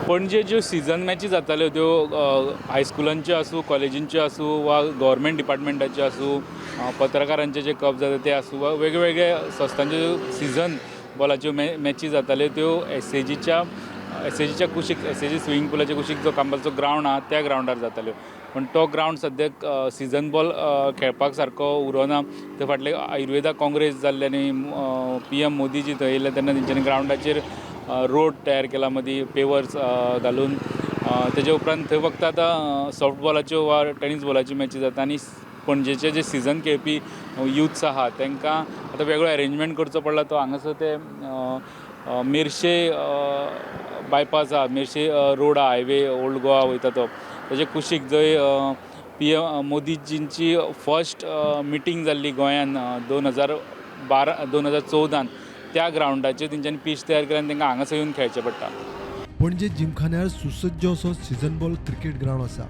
पणजे ज्यो सिजन मॅची जाताल्यो त्यो हायस्कुलांच्यो आसूं, कॉलेजींच्यो आसूं वा गव्हर्मेंट डिपार्टमेंटाच्यो आसूं, पत्रकारांचे जे कप जाता ते आसूं वा वेगवेगळ्या संस्थांच्यो ज्यो सिजन बॉलाच्यो मॅची जाताल्यो त्यो एस एजीच्या कुशीक एस-एजी स्विमींग पुलाच्या कुशीक जो कांबालचो ग्रावंड आहा त्या ग्रावंडार जाताल्यो. पण तो ग्रावंड सद्याक सिजन बॉल खेळपाक सारको उरोना. ते फाटले आयुर्वेदा काँग्रेस जाल्ले आनी PM मोदीजी थंय येयले तेन्ना तेंच्यांनी ग्रावंडाचेर रोड तयार केला मदीं पेवर्स घालून. तेजे उपरांत थंय फक्त आतां सॉफ्ट बॉलाच्यो वा टेनीस बॉलाच्यो मॅची जाता आनी पणजेचे जे सिजन खेळपी युथ्स आहा तांकां आतां वेगळो अरेंजमेंट करचो पडला. तो हांगासर ते मेर्शे बायपास आहा, मेर्शे रोड आहा, हायवे ओल्ड गोवा वयता तो तेजे कुशीक जंय PM मोदीजींची फर्स्ट मिटींग जाल्ली गोंयान 2014 त्या ग्रावंडाचेर तेंच्यांनी पीच तयार केला आनी तांकां हांगासर येवन खेळचें पडटा. पणजे जिमखान्यार सुसज्ज असो सिजन बॉल क्रिकेट ग्रावंड आसा,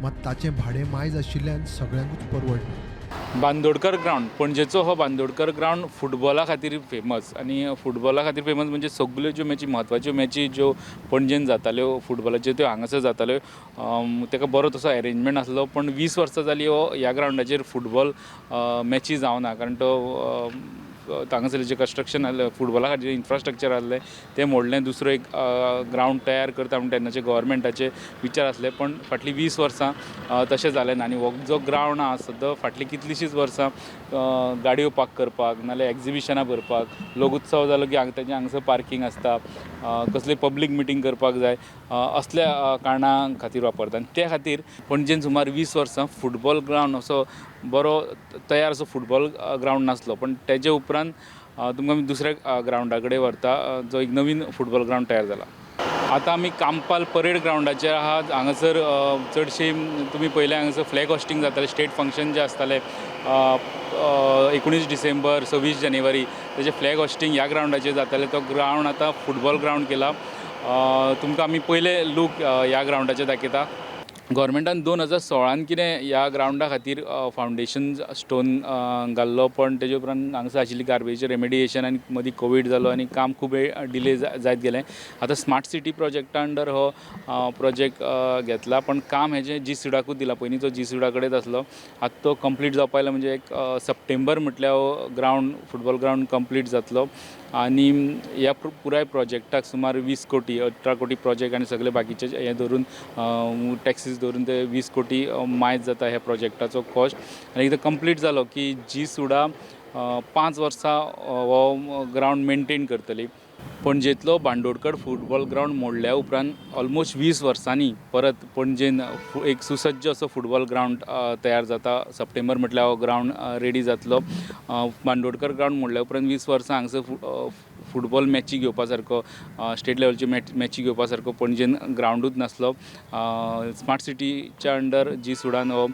मात ताचें भाडें मायज आशिल्ल्यान सगळ्यांकूच परवडना. बांदोडकर ग्रावंड, पणजेचो हो बांदोडकर ग्रावंड फुटबॉला खातीर फेमस. आनी फुटबॉला खातीर फेमस म्हणजे सगल्यो ज्यो मॅची म्हत्वाच्यो मॅची ज्यो पणजेन जाताल्यो फुटबॉलाच्यो त्यो हांगासर जाताल्यो. ताका बरो तसो अरेंजमेंट आसलो. पण 20 वर्सां जालीं ह्या ग्रावंडाचेर फुटबॉल मॅची जावना, कारण तो हांगासर जें कंस्ट्रक्शन आसलें फुटबॉला खातीर इन्फ्रास्ट्रक्चर आसलें तें मोडलें. दुसरो एक ग्रावंड तयार करता म्हण तेन्नाचे गव्हर्मेंटाचे विचार आसले. पण फाटलीं 20 वर्सां तशें जालें ना. आनी हो जो ग्रावंड आहा सद्दां फाटलीं कितलींशींच वर्सां गाडयो पार्क करपाक नाल्यार एक्झिबिशनां भरपाक, लोकोत्सव जालो की तेजें हांगासर पार्किंग आसता, कसली पब्लीक मिटींग करपाक जाय असल्या कारणां खातीर वापरता. आनी त्या खातीर पणजेन सुमार 20 वर्सां फुटबॉल ग्रावंड असो बरो तयार असो फुटबॉल ग्रावंड नासलो. पण तेजे उपरांत तुमकां आमी दुसऱ्या ग्रावंडा कडेन व्हरता, जो एक नवीन फुटबॉल ग्रावंड तयार जाला. आतां आमी कांपाल परेड ग्रावंडाचेर आहात. हांगासर चडशी तुमी पयलें हांगासर फ्लॅग होस्टींग जातालें, स्टेट फंक्शन जें आसतालें 19 डिसेंबर 26 जानेवारी तेजें फ्लॅग होस्टींग ह्या ग्रावंडाचेर जातालें. तो ग्रावंड आतां फुटबॉल ग्रावंड केला. तुमकां आमी पयले लूक ह्या ग्रावंडाचे दाखयता. गव्हर्मेंटान 2016 कितें ह्या ग्रावंडा खातीर फावंडेशन स्टोन घाल्लो, पण तेजे उपरांत हांगासर आशिल्ली गार्बेज रेमेडिएशन आनी मदीं कोवीड जालो आनी काम खूब वेळ डिले जायत गेलें. आतां स्मार्ट सिटी प्रोजेक्टा अंडर हो प्रोजेक्ट घेतला, पण काम हेजें GCUडाकूच दिलां. पयलींचो GCUडा कडेन आसलो. आतां तो कंप्लीट जावपाक आयला, म्हणजे एक सप्टेंबर म्हटल्यार हो ग्रावंड फुटबॉल ग्रावंड कंप्लीट जातलो. आनी ह्या पुराय प्रोजेक्टाक सुमार 20 कोटी 18 कोटी प्रोजेक्ट आनी सगळे बाकीचे हे धरून टॅक्सीस धरून ते 20 कोटी मायज जाता ह्या प्रोजेक्टाचो कॉस्ट. आनी एकदां कंप्लीट जालो की GCUडा 5 वर्सां हो ग्रावंड मेनटेन करतली. पणजेंतलो बांदोडकर फुटबॉल ग्रावंड मोडल्या उपरांत ऑलमोस्ट 20 वर्सांनी परत पणजेन एक सुसज्ज असो फुटबॉल ग्रावंड तयार जाता. सप्टेंबर म्हटल्यार हो ग्रावंड रेडी जातलो. बांदोडकर ग्रावंड मोडल्या उपरांत 20 वर्सां हांगासर फुटबॉल मॅची घेवपा सारको, स्टेट लेवलची मॅची घेवपा सारको पणजेन ग्रावंडूच नासलो. स्मार्ट सिटीच्या अंडर GCUडान हो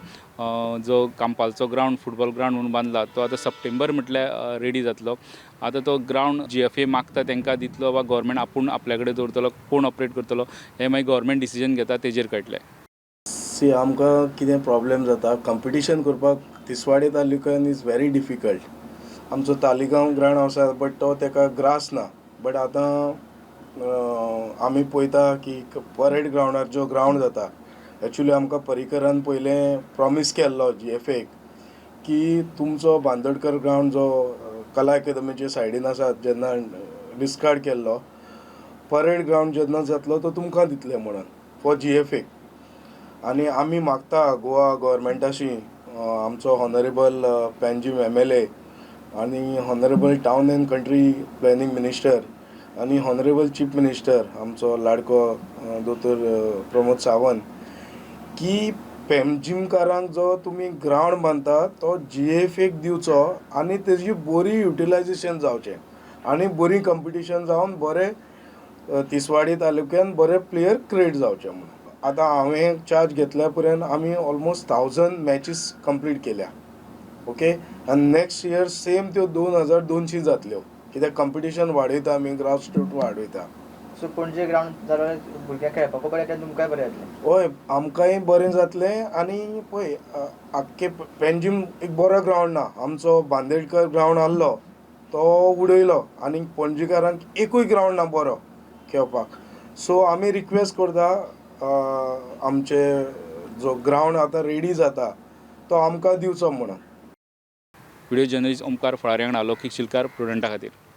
जो कांपालचो ग्रावंड फुटबॉल ग्रावंड म्हणून बांदला, तो आतां सप्टेंबर म्हटल्यार रेडी जातलो. आतां तो ग्रावंड GFA मागता तांकां दितलो वा गव्हर्मेंट आपूण आपल्या कडेन दवरतलो, कोण ऑपरेट करतलो हें मागीर गव्हर्मेंट डिसिजन घेता, तेजेर कळटलें. आमकां कितें प्रॉब्लेम जाता, कंपिटिशन करपाक तिसवाडी तालुक्यान इज व्हेरी डिफिकल्ट. आमचो तालिगांव ग्रावंड आसा, बट तो ताका ग्रास ना. बट आतां आमी पळयता की परेड ग्रावंडार जो ग्रावंड जाता, एक्चुली आमकां पर्रीकरान पयलें प्रॉमीस केल्लो GFAक की तुमचो बांदोडकर ग्रावंड जो कला अकादमीचे सायडीन आसा, जेन्ना डिस्कार्ड केल्लो, परेड ग्रावंड जेन्ना जातलो तो तुमकां दितले म्हणून फॉर GFAक. आनी आमी मागता गोवा गव्हर्मेंटाशी, आमचो हॉनरेबल पेंजीम MLA आनी honourable town end country planning minister आनी हॉनरेबल चीफ मिनिस्टर आमचो लाडको दोतोर प्रमोद सावंत, की पेंजीमकारांक जो तुमी ग्रावंड बांदता तो GFAक दिवचो आनी तेजी बरी युटिलायजेशन जावचें आनी बरी कंपिटिशन जावन बरें तिसवाडी तालुक्यान बरे प्लेयर क्रिएट जावचे म्हणून. आतां हांवें चार्ज घेतल्या पर्यंत आमी ऑलमोस्ट 1000 मॅचीस कंप्लीट केल्या. ओके, आनी नेक्स्ट इयर सेम त्यो 2200 जातल्यो, कित्याक कंपिटिशन वाडयता आमी, ग्रास रूट वाडयता. सो पणजे ग्रावंड जालो भुरग्यांक खेळपाकूय बरें जातलें, तुमकांय बरें जातलें. हय, आमकांय बरें जातलें. आनी पळय आख्खे पेंजीम एक बरो ग्रावंड ना. आमचो बांदेडकर ग्रावंड आसलो तो उडयलो आनी पणजेकारांक एकूय ग्रावंड ना बरो खेळपाक. सो आमी रिक्वेस्ट करता आमचे जो ग्रावंड आतां रेडी जाता तो आमकां दिवचो म्हणून. व्हिडिओ जर्नलिस्ट ओमकार फळारे वांगडा लौकीक शिलकार प्रुडंटा खातीर.